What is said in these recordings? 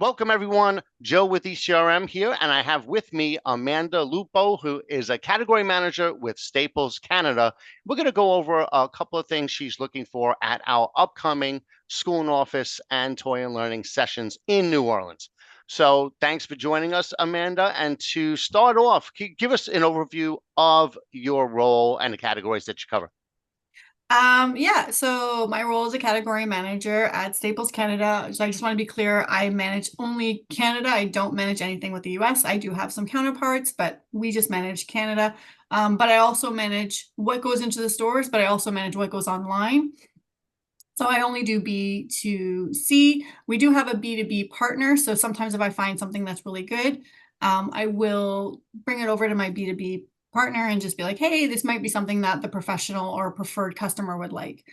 Welcome, everyone. Joe with ECRM here, and I have with me Amanda Lupo, who is a category manager with Staples Canada. We're going to go over a couple of things she's looking for at our upcoming school and office and toy and learning sessions in New Orleans. So thanks for joining us, Amanda. And to start off, give us an overview of your role and the categories that you cover. Yeah, so my role is a category manager at Staples Canada. So I just want to be clear, I manage only Canada. I don't manage anything with the US. I do have some counterparts, but we just manage Canada. But I also manage what goes into the stores, but I also manage what goes online. So I only do B2C. We do have a B2B partner. So sometimes if I find something that's really good, I will bring it over to my B2B partner and just be like, hey, this might be something that the professional or preferred customer would like.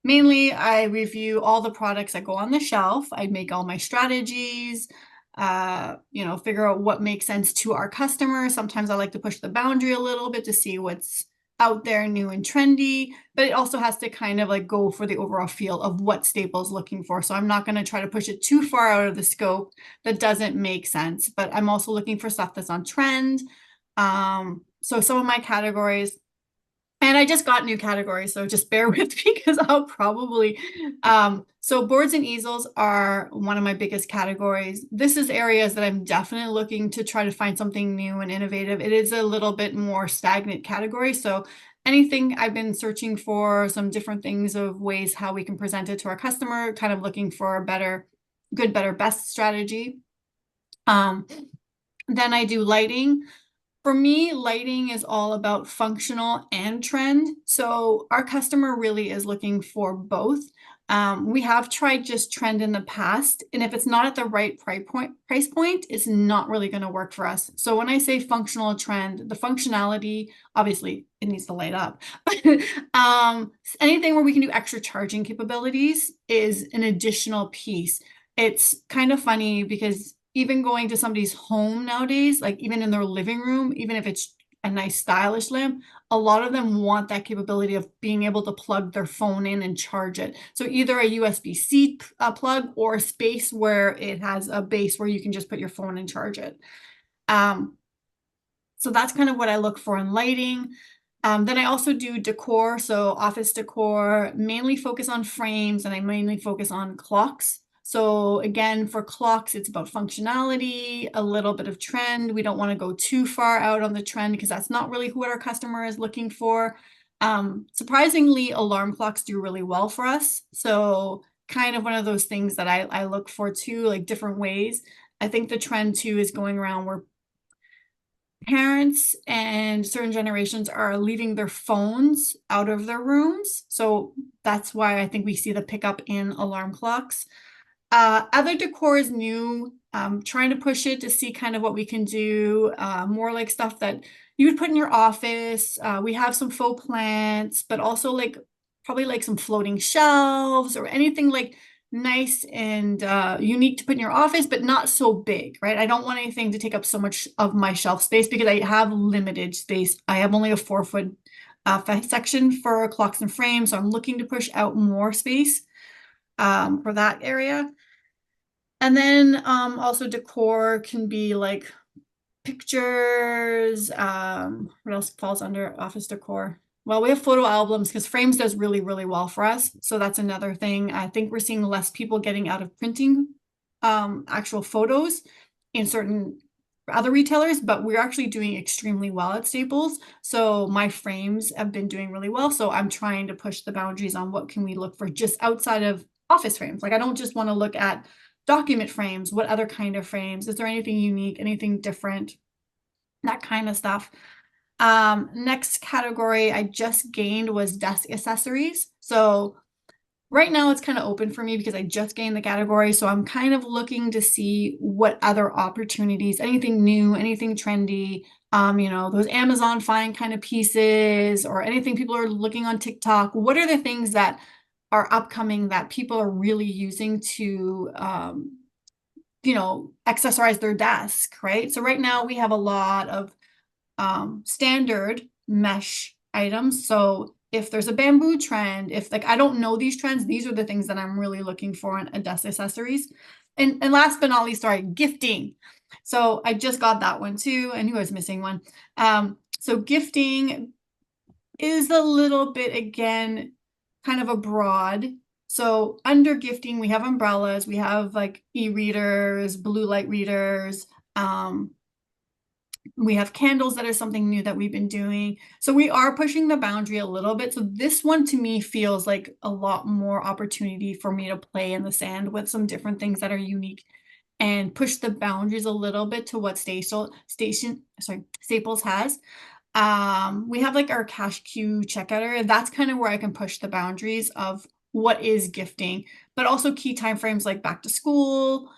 Mainly, I review all the products that go on the shelf. I make all my strategies, figure out what makes sense to our customers. Sometimes I like to push the boundary a little bit to see what's out there, new and trendy, but it also has to kind of like go for the overall feel of what Staples looking for. So I'm not going to try to push it too far out of the scope that doesn't make sense, but I'm also looking for stuff that's on trend. So some of my categories, and I just got new categories, so just bear with me because I'll probably so boards and easels are one of my biggest categories. This is areas that I'm definitely looking to try to find something new and innovative. It is a little bit more stagnant category, so anything I've been searching for some different things of ways how we can present it to our customer, kind of looking for a better, good, better, best strategy. Um, then I do lighting. For me, lighting is all about functional and trend. So our customer really is looking for both. We have tried just trend in the past, and if it's not at the right price point, it's not really going to work for us. So when I say functional trend, the functionality, obviously it needs to light up. um, Anything where we can do extra charging capabilities is an additional piece. It's kind of funny because even going to somebody's home nowadays, like even in their living room, even if it's a nice stylish lamp, a lot of them want that capability of being able to plug their phone in and charge it. So either a USB-C plug or a space where it has a base where you can just put your phone and charge it. Um, so that's kind of what I look for in lighting. Then I also do decor, so office decor, mainly focus on frames, and I mainly focus on clocks. So again, for clocks, it's about functionality, a little bit of trend. We don't want to go too far out on the trend because that's not really what our customer is looking for. Surprisingly, alarm clocks do really well for us. So kind of one of those things that I look for too, like different ways. I think the trend too is going around where parents and certain generations are leaving their phones out of their rooms. So that's why I think we see the pickup in alarm clocks. Other decor is new. Trying to push it to see kind of what we can do. More like stuff that you would put in your office. We have some faux plants, but also like probably like some floating shelves or anything like nice and unique to put in your office, but not so big, right? I don't want anything to take up so much of my shelf space because I have limited space. I have only a 4 foot section for clocks and frames, so I'm looking to push out more space for that area. And then also decor can be like pictures. What else falls under office decor? Well, we have photo albums because frames does really, really well for us. So that's another thing. I think we're seeing less people getting out of printing actual photos in certain other retailers, but we're actually doing extremely well at Staples. So my frames have been doing really well. So I'm trying to push the boundaries on what can we look for just outside of office frames. Like I don't just want to look at document frames. What other kind of frames? Is there anything unique, anything different? That kind of stuff. Next category I just gained was desk accessories. So right now it's kind of open for me because I just gained the category. So I'm kind of looking to see what other opportunities, anything new, anything trendy, those Amazon find kind of pieces or anything people are looking on TikTok. What are the things that are upcoming that people are really using to accessorize their desk, right? So right now we have a lot of standard mesh items. So if there's a bamboo trend, if like I don't know these trends, these are the things that I'm really looking for in desk accessories. And last but not least, sorry, gifting. So I just got that one too. I knew I was missing one. So gifting is a little bit, again, kind of a broad. So under gifting, we have umbrellas, we have like e-readers, blue light readers. We have candles that are something new that we've been doing. So we are pushing the boundary a little bit. So this one to me feels like a lot more opportunity for me to play in the sand with some different things that are unique and push the boundaries a little bit to what Staples has. We have like our cash queue checkout area. That's kind of where I can push the boundaries of what is gifting, but also key timeframes like back to school,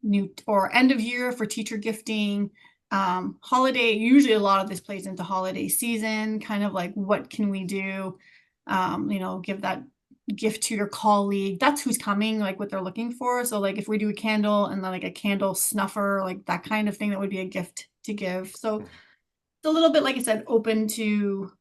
new or end of year for teacher gifting, holiday. Usually a lot of this plays into holiday season, kind of like what can we do? Give that gift to your colleague. That's who's coming, like what they're looking for. So like if we do a candle and then like a candle snuffer, like that kind of thing, that would be a gift to give. So it's a little bit, like I said, open to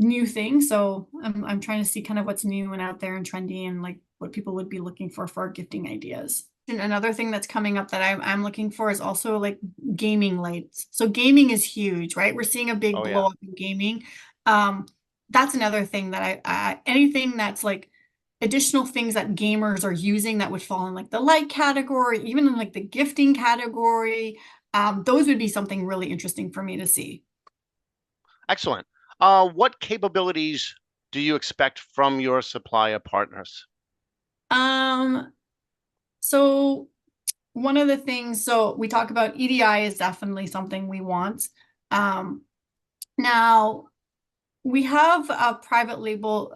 new things. So I'm trying to see kind of what's new and out there and trendy and like what people would be looking for gifting ideas. And another thing that's coming up that I'm looking for is also like gaming lights. So gaming is huge, right? We're seeing a big Oh blow yeah. up in gaming. Um, that's another thing that anything that's like additional things that gamers are using that would fall in like the light category, even in like the gifting category. Those would be something really interesting for me to see. Excellent. What capabilities do you expect from your supplier partners? Um, so one of the things, so we talk about EDI is definitely something we want. Um, Now we have a private label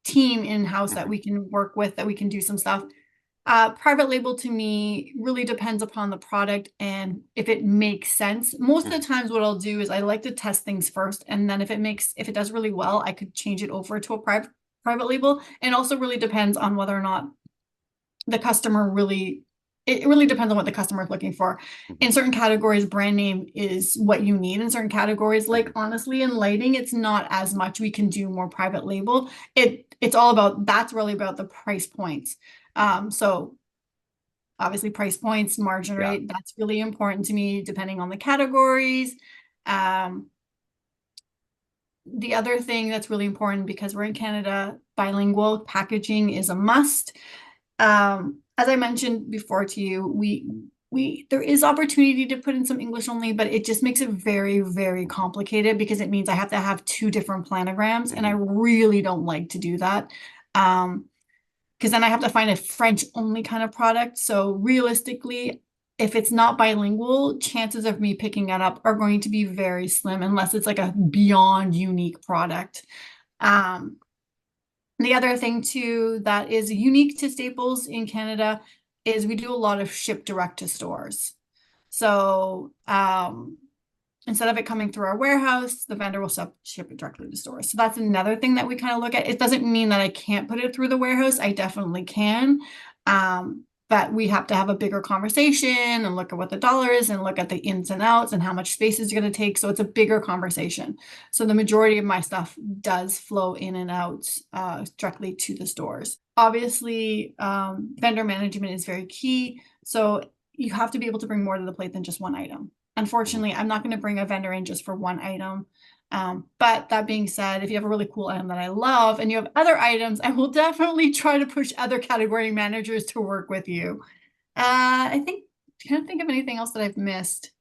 team in-house that Hmm. we can work with, that we can do some stuff. Private label to me really depends upon the product and if it makes sense. Most of Hmm. the times what I'll do is I like to test things first, and then if it does really well, I could change it over to a private label. And also really depends on whether or not the customer really, it really depends on what the customer is looking for. Hmm. In certain categories, brand name is what you need. In certain categories, like Hmm. honestly, in lighting, it's not as much. We can do more private label. It's all about, that's really about the price points. So obviously price points, margin Yeah. rate, that's really important to me depending on the categories. Um, the other thing that's really important, because we're in Canada, bilingual packaging is a must. As I mentioned before to you, we there is opportunity to put in some English only, but it just makes it very, very complicated because it means I have to have two different planograms, and I Hmm. really don't like to do that. Because then I have to find a French only kind of product. So realistically, if it's not bilingual, chances of me picking it up are going to be very slim unless it's like a beyond unique product. Um, the other thing too that is unique to Staples in Canada is we do a lot of ship direct to stores. So instead of it coming through our warehouse, the vendor will ship it directly to stores. So that's another thing that we kind of look at. It doesn't mean that I can't put it through the warehouse. I definitely can. But we have to have a bigger conversation and look at what the dollar is and look at the ins and outs and how much space is going to take. So it's a bigger conversation. So the majority of my stuff does flow in and out directly to the stores. Obviously, vendor management is very key. So you have to be able to bring more to the plate than just one item. Hmm. Unfortunately, I'm not going to bring a vendor in just for one item. But that being said, if you have a really cool item that I love and you have other items, I will definitely try to push other category managers to work with you. I think, can't think of anything else that I've missed.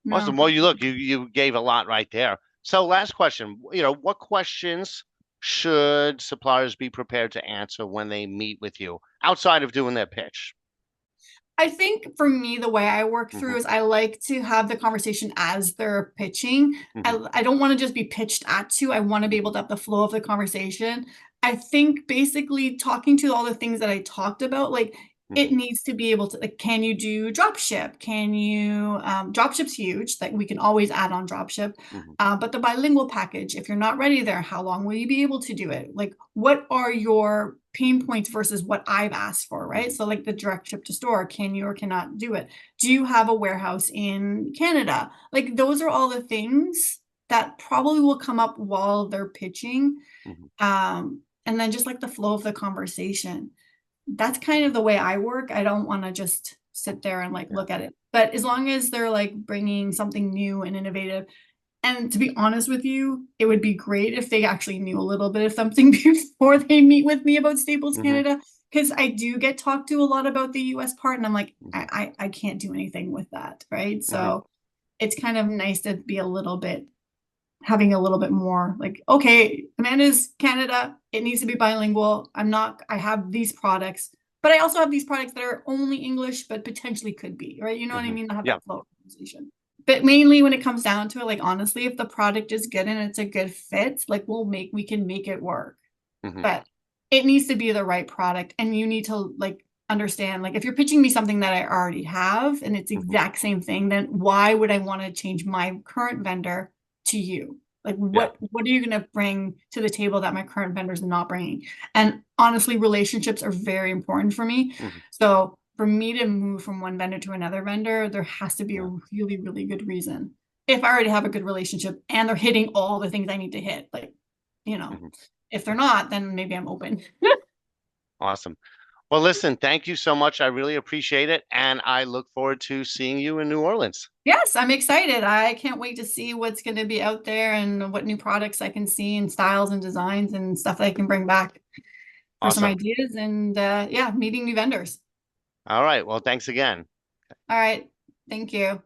No. Awesome. Well, you gave a lot right there. So last question, what questions should suppliers be prepared to answer when they meet with you outside of doing their pitch? I think for me, the way I work Hmm. through is I like to have the conversation as they're pitching. Hmm. I don't want to just be pitched at to. I want to be able to have the flow of the conversation. I think basically talking to all the things that I talked about, like it Hmm. needs to be able to, like, can you do drop ship? Can you, drop ship's huge, that we can always add on drop ship. Hmm. But the bilingual package, if you're not ready there, how long will you be able to do it? Like, what are your pain points versus what I've asked for, right? Hmm. So, like the direct ship to store, can you or cannot do it? Do you have a warehouse in Canada? Like, those are all the things that probably will come up while they're pitching. Hmm. And then just like the flow of the conversation. that's kind of the way I work. I don't want to just sit there and like Yeah. look at it. But as long as they're like bringing something new and innovative, and to be honest with you, it would be great if they actually knew a little bit of something before they meet with me about Staples Hmm. Canada, because I do get talked to a lot about the US part, and I'm like, Hmm. I can't do anything with that, right? Hmm. So it's kind of nice to be a little bit having a little bit more like, okay, Amanda's Canada, it needs to be bilingual. I have these products, but I also have these products that are only English, but potentially could be, right? You know what I Hmm. mean? I have Yeah. that flow conversation. But mainly when it comes down to it, like honestly, if the product is good and it's a good fit, like we can make it work. Hmm. But it needs to be the right product. And you need to like understand, like if you're pitching me something that I already have and it's the Hmm. exact same thing, then why would I want to change my current vendor to you? Like Yeah. what are you going to bring to the table that my current vendor is not bringing? And honestly, relationships are very important for me. Hmm. So for me to move from one vendor to another vendor, there has to be a Yeah. really, really good reason. If I already have a good relationship and they're hitting all the things I need to hit, like, you know, Hmm. if they're not, then maybe I'm open. Awesome. Well, listen, thank you so much. I really appreciate it. And I look forward to seeing you in New Orleans. Yes, I'm excited. I can't wait to see what's going to be out there and what new products I can see and styles and designs and stuff that I can bring back for some Awesome. ideas and yeah, meeting new vendors. All right. Well, thanks again. All right. Thank you.